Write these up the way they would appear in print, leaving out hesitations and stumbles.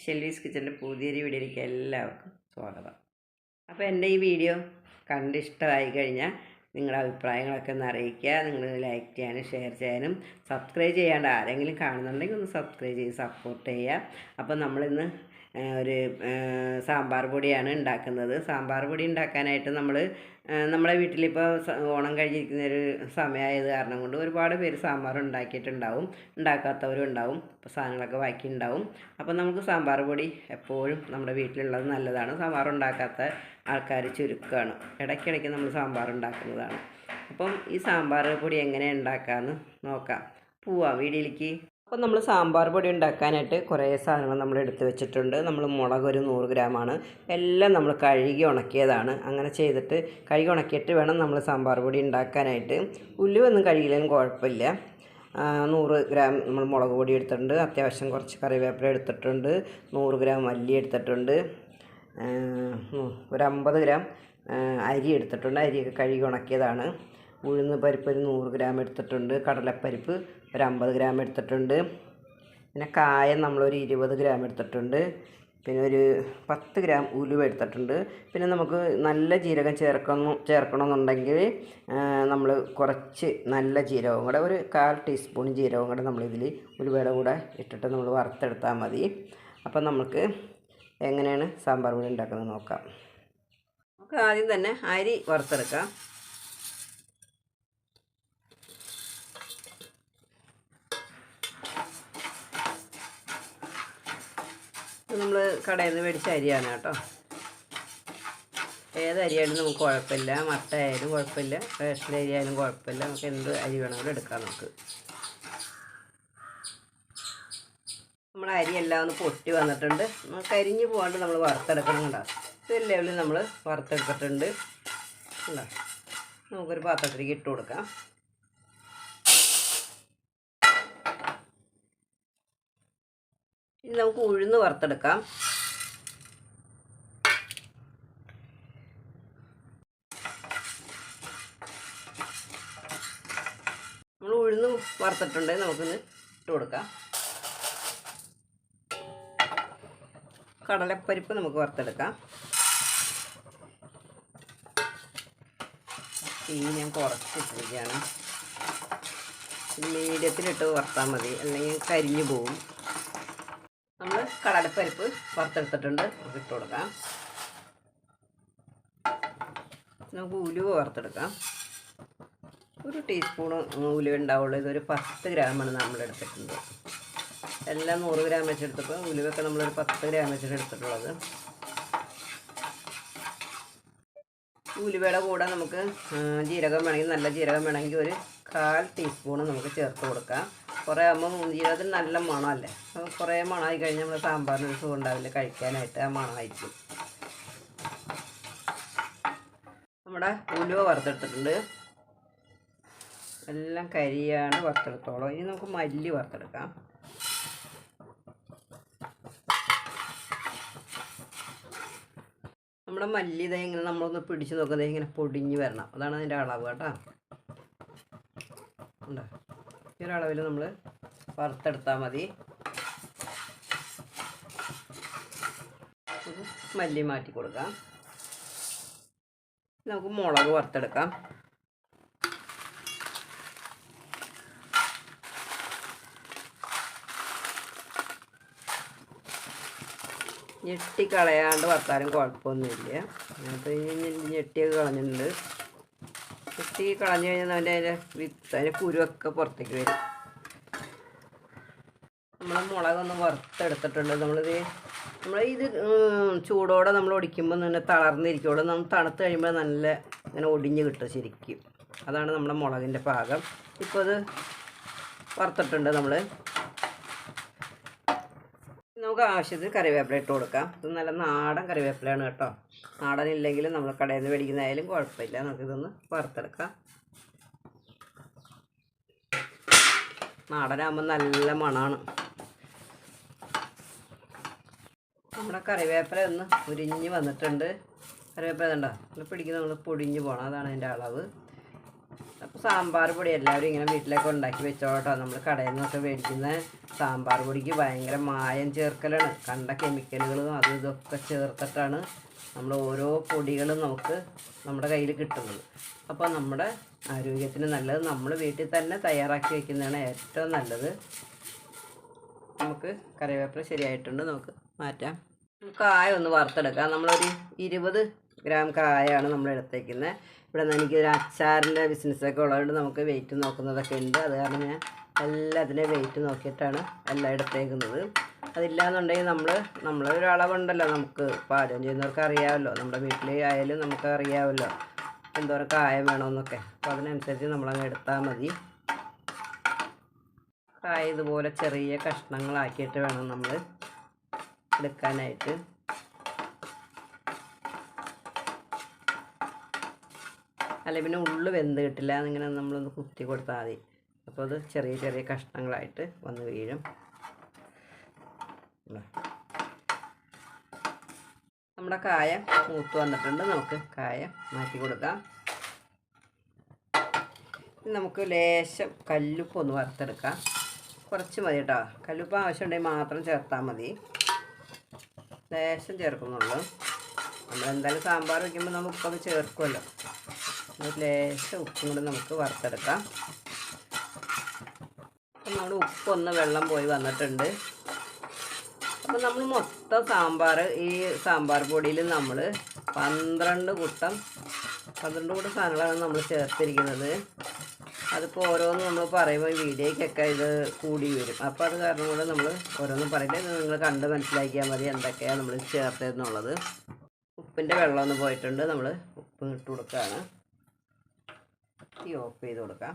ഷെൽവീസ് കിച്ചൻ്റെ പുതിയൊരു വീഡിയോയിലേക്ക് എല്ലാവർക്കും സ്വാഗതം. അപ്പോൾ എൻ്റെ ഈ വീഡിയോ കണ്ടിഷ്ടമായി കഴിഞ്ഞാൽ നിങ്ങളുടെ അഭിപ്രായങ്ങളൊക്കെ ഒന്ന് അറിയിക്കുക. നിങ്ങൾ ലൈക്ക് ചെയ്യാനും ഷെയർ ചെയ്യാനും സബ്സ്ക്രൈബ് ചെയ്യാണ്ട് ആരെങ്കിലും കാണുന്നുണ്ടെങ്കിൽ ഒന്ന് സബ്സ്ക്രൈബ് ചെയ്ത് സപ്പോർട്ട് ചെയ്യുക. അപ്പോൾ നമ്മളിന്ന് ഒരു സാമ്പാർ പൊടിയാണ് ഉണ്ടാക്കുന്നത്. സാമ്പാർ പൊടി ഉണ്ടാക്കാനായിട്ട് നമ്മളെ വീട്ടിലിപ്പോൾ ഓണം കഴിഞ്ഞിരിക്കുന്നൊരു സമയമായത് കാരണം കൊണ്ട് ഒരുപാട് പേര് സാമ്പാർ ഉണ്ടാക്കിയിട്ടുണ്ടാവും, ഉണ്ടാക്കാത്തവരും ഉണ്ടാവും. അപ്പോൾ സാധനങ്ങളൊക്കെ ബാക്കി ഉണ്ടാവും. അപ്പോൾ നമുക്ക് സാമ്പാർ പൊടി എപ്പോഴും നമ്മുടെ വീട്ടിലുള്ളത് നല്ലതാണ്. സാമ്പാർ ഉണ്ടാക്കാത്ത ആൾക്കാർ ചുരുക്കമാണ്. ഇടയ്ക്കിടയ്ക്ക് നമ്മൾ സാമ്പാർ ഉണ്ടാക്കുന്നതാണ്. അപ്പം ഈ സാമ്പാർ പൊടി എങ്ങനെ ഉണ്ടാക്കാമെന്ന് നോക്കാം. പോവാം വീഡിയോയിലേക്ക്. അപ്പോൾ നമ്മൾ സാമ്പാർ പൊടി ഉണ്ടാക്കാനായിട്ട് കുറേ സാധനങ്ങൾ നമ്മൾ എടുത്ത് വെച്ചിട്ടുണ്ട്. നമ്മൾ മുളക് ഒരു 100 ഗ്രാമാണ്. എല്ലാം നമ്മൾ കഴുകി ഉണക്കിയതാണ്. അങ്ങനെ ചെയ്തിട്ട് കഴുകി ഉണക്കിയിട്ട് വേണം നമ്മൾ സാമ്പാർ പൊടി ഉണ്ടാക്കാനായിട്ട്. ഉലുവൊന്നും കഴുകിയില്ലെങ്കിലും കുഴപ്പമില്ല. 100 ഗ്രാം നമ്മൾ മുളക് പൊടി എടുത്തിട്ടുണ്ട്. അത്യാവശ്യം കുറച്ച് കറിവേപ്പില എടുത്തിട്ടുണ്ട്. 100 ഗ്രാം മല്ലി എടുത്തിട്ടുണ്ട്. ഒരു 50 ഗ്രാം അരി എടുത്തിട്ടുണ്ട്. അരിയൊക്കെ കഴുകി ഉണക്കിയതാണ്. ഉഴുന്ന് പരിപ്പ് ഒരു 100 ഗ്രാം എടുത്തിട്ടുണ്ട്. കടലപ്പരിപ്പ് ഒരു 50 ഗ്രാം എടുത്തിട്ടുണ്ട്. പിന്നെ കായം നമ്മളൊരു 20 ഗ്രാം എടുത്തിട്ടുണ്ട്. പിന്നെ ഒരു 10 ഗ്രാം ഉലുവ എടുത്തിട്ടുണ്ട്. പിന്നെ നമുക്ക് നല്ല ജീരകം ചേർക്കണമെന്നുണ്ടെങ്കിൽ നമ്മൾ കുറച്ച് നല്ല ജീരകവും കൂടെ, ഒരു 1/4 ടീസ്പൂൺ ജീരകവും കൂടെ നമ്മളിതിൽ ഉലുവയുടെ കൂടെ ഇട്ടിട്ട് നമ്മൾ വറുത്തെടുത്താൽ മതി. അപ്പം നമുക്ക് എങ്ങനെയാണ് സാമ്പാർ പൊടി ഉണ്ടാക്കുന്നത് നോക്കാം. നമുക്ക് ആദ്യം തന്നെ അരി വറുത്തെടുക്കാം. നമ്മൾ കടയിൽ നിന്ന് മേടിച്ച അരിയാണ് കേട്ടോ. ഏത് അരിയായാലും നമുക്ക് കുഴപ്പമില്ല. മട്ട ആയാലും കുഴപ്പമില്ല, റേഷൻ അരി ആയാലും കുഴപ്പമില്ല. നമുക്ക് എന്ത് അരി വേണമെങ്കിലും എടുക്കാം. നമ്മുടെ അരി എല്ലാം ഒന്ന് പൊട്ടി വന്നിട്ടുണ്ട്. നമുക്ക് അരിഞ്ഞ് പോകാണ്ട് നമ്മൾ വറുത്തെടുക്കണം. കണ്ടോ, ഒരു ലെവലിൽ നമ്മൾ വറുത്തെടുത്തിട്ടുണ്ട്. കണ്ടോ, നമുക്കൊരു പാത്രത്തിലേക്ക് ഇട്ട് കൊടുക്കാം. ഇനി നമുക്ക് ഉഴുന്ന് വറുത്തെടുക്കാം. നമ്മൾ ഉഴുന്ന് വറുത്തിട്ടുണ്ട്. നമുക്കിന്ന് ഇട്ട് കൊടുക്കാം. കടലപ്പരിപ്പ് നമുക്ക് വറുത്തെടുക്കാം. തീ ഞാൻ കുറച്ചിട്ടിരിക്കുകയാണ്. മീഡിയത്തിലിട്ട് വറുത്താൽ മതി, അല്ലെങ്കിൽ കരിഞ്ഞു പോവും. നമ്മൾ കടലപ്പരിപ്പ് വറുത്തെടുത്തിട്ടുണ്ട്. നമുക്ക് ഇട്ട് കൊടുക്കാം. നമുക്ക് ഉലുവ വറുത്തെടുക്കാം. ഒരു ടീസ്പൂണ് ഉലുവ ഉണ്ടാവുള്ളൂ. ഇതൊരു 10 ഗ്രാമാണ് നമ്മളെടുത്തിട്ടുണ്ട്. എല്ലാം 100 ഗ്രാം വെച്ചെടുത്തപ്പോൾ ഉലുവൊക്കെ നമ്മളൊരു 10 ഗ്രാം വെച്ചിട്ട് എടുത്തിട്ടുള്ളത്. ഉലുവയുടെ കൂടെ നമുക്ക് ജീരകം വേണമെങ്കിൽ, നല്ല ജീരകം വേണമെങ്കിൽ ഒരു 1/4 ടീസ്പൂണ് നമുക്ക് ചേർത്ത് കൊടുക്കാം. കുറേ ആകുമ്പോൾ ജീരകത്തിന് നല്ല മണമല്ലേ. അപ്പോൾ കുറേ മണമായി കഴിഞ്ഞാൽ നമ്മൾ സാമ്പാറിന് ഒരു സുഖം ഉണ്ടാവില്ല കഴിക്കാനായിട്ട്. ആ മണമായിരിക്കും. നമ്മുടെ ഉലുവ വറുത്തെടുത്തിട്ടുണ്ട്. എല്ലാം കരിയാണ് വറുത്തെടുത്തോളൂ. ഇനി നമുക്ക് മല്ലി വറുത്തെടുക്കാം. നമ്മുടെ മല്ലി ഇതേ ഇങ്ങനെ നമ്മളൊന്ന് പിടിച്ച് നോക്കുന്നത് ഇങ്ങനെ പൊടിഞ്ഞ് വരണം. അതാണ് അതിൻ്റെ അളവ് കേട്ടോ. ഉണ്ടോ, ഈ ഒരളവിൽ നമ്മൾ വറുത്തെടുത്താൽ മതി. മല്ലി മാറ്റി കൊടുക്കാം. നമുക്ക് മുളക് വറുത്തെടുക്കാം. ഞെട്ടിക്കളയാണ്ട് വറുത്താലും കുഴപ്പമൊന്നുമില്ല. അപ്പോൾ ഞെട്ടിയൊക്കെ കളഞ്ഞിട്ടുണ്ട്. ഞെട്ടി കളഞ്ഞു കഴിഞ്ഞാൽ അതിൻ്റെ കുരുവൊക്കെ പുറത്തേക്ക് വരും. നമ്മൾ മുളകൊന്ന് വറുത്തെടുത്തിട്ടുണ്ട്. നമ്മളിത് ചൂടോടെ നമ്മൾ ഒടിക്കുമ്പോൾ തന്നെ തളർന്നിരിക്കുള്ളൂ. നമ്മൾ തണുത്ത് കഴിയുമ്പോൾ നല്ല ഇങ്ങനെ ഒടിഞ്ഞ് കിട്ടും ശരിക്കും. അതാണ് നമ്മുടെ മുളകിൻ്റെ പാകം. ഇപ്പോൾ അത് വറുത്തിട്ടുണ്ട്. നമുക്ക് ആവശ്യത്തിന് കറിവേപ്പില ഇട്ട് കൊടുക്കാം. ഇത് നല്ല നാടൻ കറിവേപ്പിലയാണ് കേട്ടോ. നാടൻ ഇല്ലെങ്കിലും നമ്മൾ കടയിൽ നിന്ന് മേടിക്കുന്നതായാലും കുഴപ്പമില്ല. നമുക്കിതൊന്ന് വറുത്തെടുക്കാം. നാടനാകുമ്പോൾ നല്ല മണമാണ്. നമ്മുടെ കറിവേപ്പില ഒന്ന് ഉരിഞ്ഞ് വന്നിട്ടുണ്ട്. കറിവേപ്പില കണ്ടോ, നമ്മൾ പിടിക്കുന്ന നമ്മൾ പൊടിഞ്ഞ് പോകണം. അതാണ് അതിൻ്റെ അളവ്. അപ്പോൾ സാമ്പാർ പൊടി എല്ലാവരും ഇങ്ങനെ വീട്ടിലൊക്കെ ഉണ്ടാക്കി വെച്ചോട്ടോ. നമ്മൾ കടയിൽ നിന്നൊക്കെ മേടിക്കുന്ന സാമ്പാർ പൊടിക്ക് ഭയങ്കര മായം ചേർക്കലാണ്. കണ്ട കെമിക്കലുകളും അതും ഇതൊക്കെ ചേർത്തിട്ടാണ് നമ്മൾ ഓരോ പൊടികളും നമുക്ക് നമ്മുടെ കയ്യിൽ കിട്ടുന്നത്. അപ്പോൾ നമ്മുടെ ആരോഗ്യത്തിന് നല്ലത് നമ്മൾ വീട്ടിൽ തന്നെ തയ്യാറാക്കി വയ്ക്കുന്നതാണ് ഏറ്റവും നല്ലത്. നമുക്ക് കറിവേപ്പില ശരിയായിട്ടുണ്ട്, നമുക്ക് മാറ്റാം. കായ ഒന്ന് വറുത്തെടുക്കാം. നമ്മളൊരു 20 ഗ്രാം കായാണ് നമ്മൾ എടുത്തേക്കുന്നത്. ഇവിടെ നിന്ന് എനിക്കൊരു അച്ചാറിൻ്റെ ബിസിനസ്സൊക്കെ ഉള്ളതുകൊണ്ട് നമുക്ക് വെയിറ്റ് നോക്കുന്നതൊക്കെ ഉണ്ട്. അത് കാരണം ഞാൻ എല്ലാത്തിൻ്റെ വെയിറ്റ് നോക്കിയിട്ടാണ് എല്ലാം എടുത്തേക്കുന്നത്. അതില്ലാന്നുണ്ടെങ്കിൽ നമ്മളൊരളവുണ്ടല്ലോ, നമുക്ക് പാചകം ചെയ്യുന്നവർക്ക് അറിയാമല്ലോ, നമ്മുടെ വീട്ടിൽ ആയാലും നമുക്ക് അറിയാമല്ലോ എന്തോരം കായം വേണമെന്നൊക്കെ. അപ്പോൾ അതിനനുസരിച്ച് നമ്മളങ്ങ് എടുത്താൽ മതി. കായ ഇതുപോലെ ചെറിയ കഷ്ണങ്ങളാക്കിയിട്ട് വേണം നമ്മൾ എടുക്കാനായിട്ട്. അല്ല പിന്നെ ഉള്ളു വെന്ത് കിട്ടില്ല, എന്നിങ്ങനെ നമ്മളൊന്ന് കുത്തി കൊടുത്താൽ മതി. അപ്പോൾ അത് ചെറിയ ചെറിയ കഷ്ണങ്ങളായിട്ട് വന്ന് വീഴും. നമ്മുടെ കായ മൂത്ത് വന്നിട്ടുണ്ട്. നമുക്ക് കായ മാറ്റി കൊടുക്കാം. നമുക്ക് ലേശം കല്ലുപ്പ് ഒന്ന് വറുത്തെടുക്കാം. കുറച്ച് മതി കേട്ടോ. കല്ലുപ്പ് ആവശ്യമുണ്ടെങ്കിൽ മാത്രം ചേർത്താൽ മതി. ലേശം ചേർക്കുന്നുള്ളൂ. നമ്മളെന്തായാലും സാമ്പാർ വയ്ക്കുമ്പോൾ നമ്മൾ ഉപ്പൊക്കെ ചേർക്കുമല്ലോ. ഒരു ലേശം ഉപ്പും കൂടെ നമുക്ക് വറുത്തെടുക്കാം. അപ്പം നമ്മൾ ഉപ്പൊന്ന് വെള്ളം പോയി വന്നിട്ടുണ്ട്. അപ്പോൾ നമ്മൾ മൊത്തം ഈ സാമ്പാർ പൊടിയിൽ നമ്മൾ 12 കൂട്ടം സാധനങ്ങളാണ് നമ്മൾ ചേർത്തിരിക്കുന്നത്. അതിപ്പോൾ ഓരോന്നും നമ്മൾ പറയുമ്പോൾ വീഡിയോയ്ക്കൊക്കെ ഇത് കൂടി വരും. അപ്പോൾ അത് കാരണം കൊണ്ട് നമ്മൾ ഓരോന്നും പറയില്ല. ഇത് നിങ്ങൾ കണ്ട് മനസ്സിലാക്കിയാൽ മതി എന്തൊക്കെയാണ് നമ്മൾ ചേർത്തതെന്നുള്ളത്. ഉപ്പിൻ്റെ വെള്ളമൊന്ന് പോയിട്ടുണ്ട്. നമ്മൾ ഉപ്പ് ഇട്ട് കൊടുക്കുകയാണ്. ഓഫ് ചെയ്ത് കൊടുക്കാം.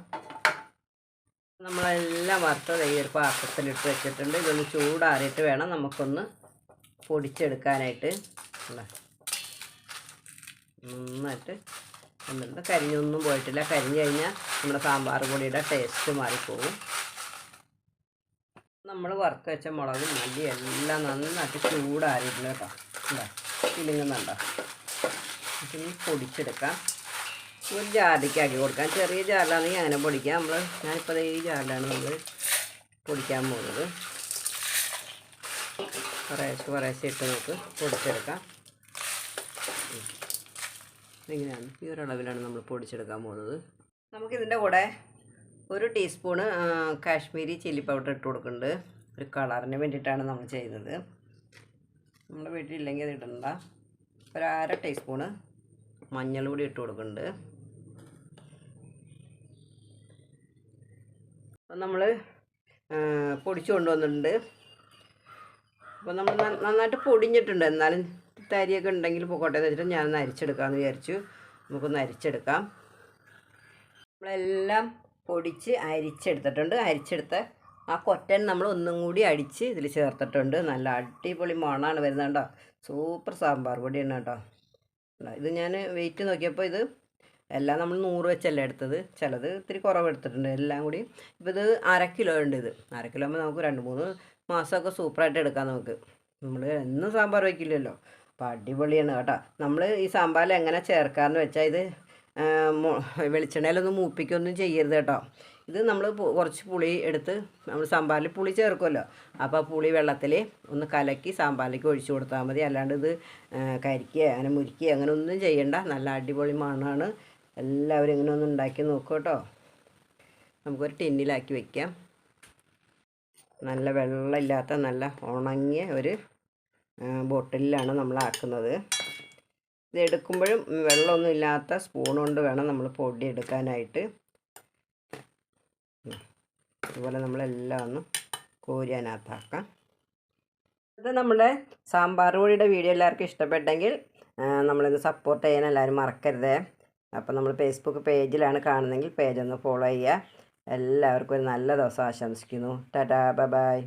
നമ്മളെല്ലാം വറുത്തത് ഈ ഒരു പാത്രത്തിലിട്ട് വെച്ചിട്ടുണ്ട്. ഇതൊന്ന് ചൂടാറിയിട്ട് വേണം നമുക്കൊന്ന് പൊടിച്ചെടുക്കാനായിട്ട്. നന്നായിട്ട് എന്നിട്ട് കരിഞ്ഞൊന്നും പോയിട്ടില്ല. കരിഞ്ഞ് കഴിഞ്ഞാൽ നമ്മുടെ സാമ്പാർ പൊടിയുടെ ടേസ്റ്റ് മാറിപ്പോകും. നമ്മൾ വറുത്ത് വെച്ച മുളകും മല്ലി എല്ലാം നന്നായിട്ട് ചൂടാറിയിട്ടുണ്ട് കേട്ടോ. എന്താ കിളുങ്ങുന്നുണ്ടോ? ഇനി പൊടിച്ചെടുക്കാം. ഒരു ജാറിലേക്കാക്കി കൊടുക്കാം. ചെറിയ ജാറിലാണെങ്കിൽ അങ്ങനെ പൊടിക്കാം. ഞാനിപ്പോൾ ഈ ജാറിലാണ് നമ്മൾ പൊടിക്കാൻ പോകുന്നത്. കുറേശ്ശെ ഇട്ട് നമുക്ക് പൊടിച്ചെടുക്കാം. ഇങ്ങനെയാണ്, ഈ ഒരളവിലാണ് നമ്മൾ പൊടിച്ചെടുക്കാൻ പോകുന്നത്. നമുക്കിതിൻ്റെ കൂടെ 1 ടീസ്പൂണ് കാശ്മീരി ചില്ലി പൗഡർ ഇട്ട് കൊടുക്കുന്നുണ്ട്. ഒരു കളറിന് വേണ്ടിയിട്ടാണ് നമ്മൾ ചെയ്യുന്നത്. നമ്മുടെ വീട്ടിലില്ലെങ്കിൽ അത് ഇടണ്ട. ഒരു 1/2 ടീസ്പൂണ് മഞ്ഞൾ പൊടി ഇട്ട് കൊടുക്കുന്നുണ്ട്. അപ്പം നമ്മൾ പൊടിച്ചു കൊണ്ടുവന്നിട്ടുണ്ട്. അപ്പോൾ നമ്മൾ നന്നായിട്ട് പൊടിഞ്ഞിട്ടുണ്ട്. എന്നാലും തരിയൊക്കെ ഉണ്ടെങ്കിൽ പൊക്കോട്ടെ എന്ന് വെച്ചിട്ട് ഞാനൊന്ന് അരിച്ചെടുക്കാമെന്ന് വിചാരിച്ചു. നമുക്കൊന്ന് അരിച്ചെടുക്കാം. നമ്മളെല്ലാം പൊടിച്ച് അരിച്ചെടുത്തിട്ടുണ്ട്. അരിച്ചെടുത്ത ആ കൊറ്റൻ നമ്മൾ ഒന്നും കൂടി അടിച്ച് ഇതിൽ ചേർത്തിട്ടുണ്ട്. നല്ല അടിപൊളി മണമാണ് വരുന്നത് കേട്ടോ. സൂപ്പർ സാമ്പാർ പൊടിയാണ് കേട്ടോ. ഇത് ഞാൻ വെയിറ്റ് നോക്കിയപ്പോൾ ഇത് എല്ലാം നമ്മൾ 100 വെച്ചല്ലേ എടുത്തത്. ചിലത് ഇത്തിരി കുറവ് എടുത്തിട്ടുണ്ട്. എല്ലാം കൂടി ഇപ്പോൾ ഇത് 1/2 കിലോ ഉണ്ട്. ഇത് 1/2 കിലോ ആകുമ്പോൾ നമുക്ക് 2-3 മാസമൊക്കെ സൂപ്പറായിട്ട് എടുക്കാം. നമുക്ക് നമ്മൾ എന്നും സാമ്പാർ വയ്ക്കില്ലല്ലോ. അപ്പോൾ അടിപൊളിയാണ് കേട്ടോ. നമ്മൾ ഈ സാമ്പാറിൽ എങ്ങനെ ചേർക്കാമെന്ന് വെച്ചാൽ ഇത് വെളിച്ചെണ്ണയിലൊന്നും മൂപ്പിക്കൊന്നും ചെയ്യരുത് കേട്ടോ. ഇത് നമ്മൾ കുറച്ച് പുളി എടുത്ത് നമ്മൾ സാമ്പാറിൽ പുളി ചേർക്കുമല്ലോ. അപ്പോൾ പുളി വെള്ളത്തിൽ ഒന്ന് കലക്കി സാമ്പാറിലേക്ക് ഒഴിച്ചു കൊടുത്താൽ മതി. അല്ലാണ്ട് ഇത് കരിക്കുക അങ്ങനെ മുരിക്കുക അങ്ങനെ ഒന്നും ചെയ്യണ്ട. നല്ല അടിപൊളി മണമാണ്. എല്ലാവരും ഇങ്ങനെ ഒന്ന് ഉണ്ടാക്കി നോക്കുക കേട്ടോ. നമുക്കൊരു ടിന്നിലാക്കി വയ്ക്കാം. നല്ല വെള്ളമില്ലാത്ത നല്ല ഉണങ്ങിയ ഒരു ബോട്ടിലാണ് നമ്മൾ ആക്കുന്നത്. ഇത് എടുക്കുമ്പോഴും വെള്ളമൊന്നും ഇല്ലാത്ത സ്പൂൺ കൊണ്ട് വേണം നമ്മൾ പൊടി എടുക്കാനായിട്ട്. അതുപോലെ നമ്മളെല്ലാം ഒന്ന് കോരി അതിനകത്താക്കാം. ഇത് നമ്മുടെ സാമ്പാർ പൊടിയുടെ വീഡിയോ എല്ലാവർക്കും ഇഷ്ടപ്പെട്ടെങ്കിൽ നമ്മളിത് സപ്പോർട്ട് ചെയ്യാൻ എല്ലാവരും മറക്കരുത്. അപ്പോൾ നമ്മൾ ഫേസ്ബുക്ക് പേജിലാണ് കാണുന്നതെങ്കിൽ പേജൊന്ന് ഫോളോ ചെയ്യുക. എല്ലാവർക്കും ഒരു നല്ല ദിവസം ആശംസിക്കുന്നു. Tata, bye bye.